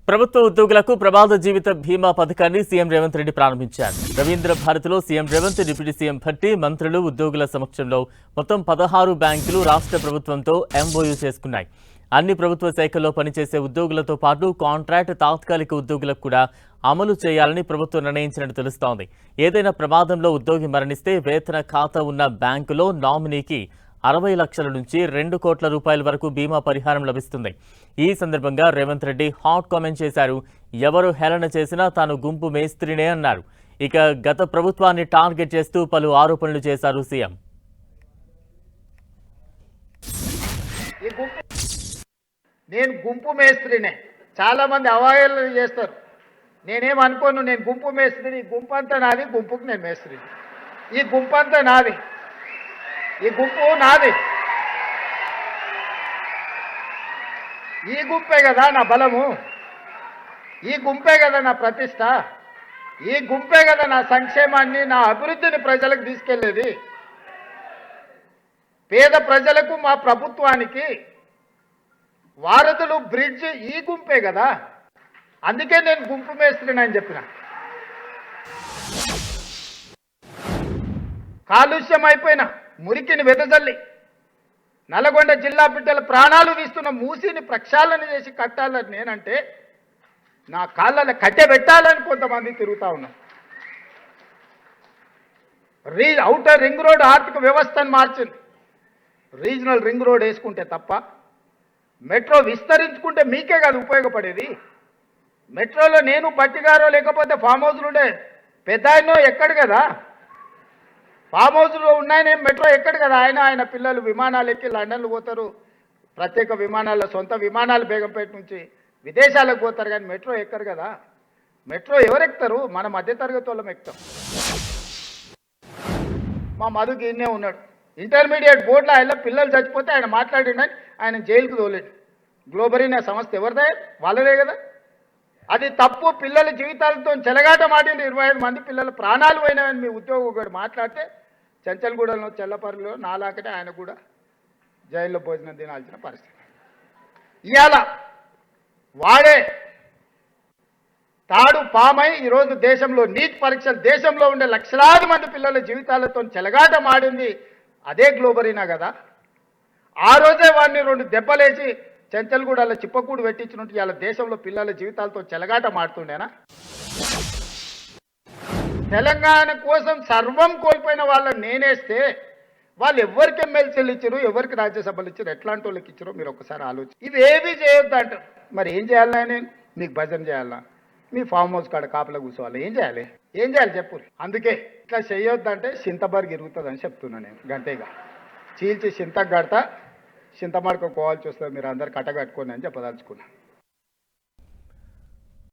ప్రభుత్వ ఉద్యోగులకు ప్రమాద జీవిత బీమా పథకాన్ని సీఎం రేవంత్ రెడ్డి ప్రారంభించారు. రవీంద్ర భారతిలో CM Revanth, deputy CM Bhatti, మంత్రులు, ఉద్యోగుల సమక్షంలో మొత్తం 16 బ్యాంకులు రాష్ట్ర ప్రభుత్వంతో ఎంఓయూ చేసుకున్నాయి. అన్ని ప్రభుత్వ శాఖల్లో పనిచేసే ఉద్యోగులతో పాటు కాంట్రాక్ట్, తాత్కాలిక ఉద్యోగులకు కూడా అమలు చేయాలని ప్రభుత్వం నిర్ణయించినట్టు తెలుస్తోంది. ఏదైనా ప్రమాదంలో ఉద్యోగి మరణిస్తే వేతన ఖాతా ఉన్న బ్యాంకులో నామినీకి 60 లక్షల నుంచి 2 కోట్ల రూపాయల వరకు బీమా పరిహారం లభిస్తుంది. ఈ సందర్భంగా రేవంత్ రెడ్డి హాట్ కామెంట్ చేశారు. ఎవరు హేళన చేసినా తాను గుంపు మేస్త్రినే అన్నారు. ఇక గత ప్రభుత్వాన్ని టార్గెట్ చేస్తూ పలు ఆరోపణలు చేశారు సీఎం. నేను గుంపు మేస్త్రినే, చాలా మంది అవహేళన చేస్తారు. నేనేమనుకోను, నేను గుంపు మేస్త్రిని. ఈ గుంపు అంతా నాది, గుంపుకు నేను మేస్త్రిని. ఈ గుంపు అంతా నాది, ఈ గుంపు నాది. ఈ గుంపే కదా నా బలము, ఈ గుంపే కదా నా ప్రతిష్ట, ఈ గుంపే కదా నా సంక్షేమాన్ని, నా అభివృద్ధిని ప్రజలకు తీసుకెళ్లేది. పేద ప్రజలకు, మా ప్రభుత్వానికి వారధులు, బ్రిడ్జ్ ఈ గుంపే కదా. అందుకే నేను గుంపు మేస్త్రిని అని చెప్పిన. కాలుష్యం అయిపోయిన మురికిని వెదజల్లి నల్గొండ జిల్లా బిడ్డల ప్రాణాలు తీస్తున్న మూసిని ప్రక్షాళన చేసి కట్టాలని నేనంటే నా కాళ్ళలో కట్టె పెట్టాలని కొంతమంది తిరుగుతూ ఉన్నారు. ఔటర్ రింగ్ రోడ్ ఆర్థిక వ్యవస్థను మార్చింది. రీజనల్ రింగ్ రోడ్ వేసుకుంటే తప్ప, మెట్రో విస్తరించుకుంటే మీకే కాదు ఉపయోగపడేది. మెట్రోలో నేను పట్టిగారో లేకపోతే ఫామ్ హౌస్లు ఉండే పెద్ద ఆయనో ఎక్కడు కదా, ఫామ్ హౌస్లో ఉన్నాయని మెట్రో ఎక్కడు కదా. ఆయన పిల్లలు విమానాలు ఎక్కి లండన్లు పోతారు, ప్రత్యేక విమానాల సొంత విమానాలు బేగంపేట నుంచి విదేశాలకు పోతారు, కానీ మెట్రో ఎక్కరు కదా. మెట్రో ఎవరు ఎక్కుతారు? మన మధ్యతరగతి వాళ్ళం ఎక్కుతాం. మా మధుకి ఇన్నే ఉన్నాడు, ఇంటర్మీడియట్ బోర్డులో ఆయన పిల్లలు చచ్చిపోతే ఆయన మాట్లాడిండని ఆయన జైలుకు తోలేడు. గ్లోబరీనా సంస్థ ఎవరిదే? వాళ్ళదే కదా. అది తప్పు. పిల్లల జీవితాలతో చెలగాట మాటింది. 25 మంది పిల్లల ప్రాణాలు పోయినాయని మీ ఉద్యోగం మాట్లాడితే చెంచల్గూడలో, చెల్లపల్లిలో నాలాకటే ఆయన కూడా జైల్లో భోజనం తినాల్సిన పరిస్థితి. ఇవాళ వాడే తాడు పామై ఈరోజు దేశంలో నీట్ పరీక్షలు, దేశంలో ఉండే లక్షలాది మంది పిల్లల జీవితాలతో చెలగాట మాడింది అదే గ్లోబరీనా కదా. ఆ రోజే వాడిని 2 దెబ్బలేసి చెంచల్గూడలో చిప్పకూడు పెట్టించినట్టు ఇవాళ దేశంలో పిల్లల జీవితాలతో చెలగాట మాడుతుండేనా? తెలంగాణ కోసం సర్వం కోల్పోయిన వాళ్ళని నేనేస్తే వాళ్ళు ఎవరికి ఎమ్మెల్సీలు ఇచ్చారు, ఎవరికి రాజ్యసభలు ఇచ్చారు, ఎట్లాంటి వాళ్ళకి ఇచ్చారో మీరు ఒకసారి ఆలోచించి. ఇవేవి చేయొద్దు అంటారు. మరి ఏం చేయాలన్నా? నేను మీకు భజన చేయాలా? మీ ఫామ్ హౌస్ కాడ కాపలా కూర్చోవాలి? ఏం చేయాలి? ఏం చేయాలి చెప్పు. అందుకే ఇట్లా చేయొద్దంటే చింతబర్గ్ ఇరుగుతుందని చెప్తున్నా నేను. గంటేగా చీల్చి చింతకు కడతా, చింతమడక పోవాల్సి వస్తుంది, మీరు అందరు కట్టగట్టుకోండి అని చెప్పదలుచుకున్నా.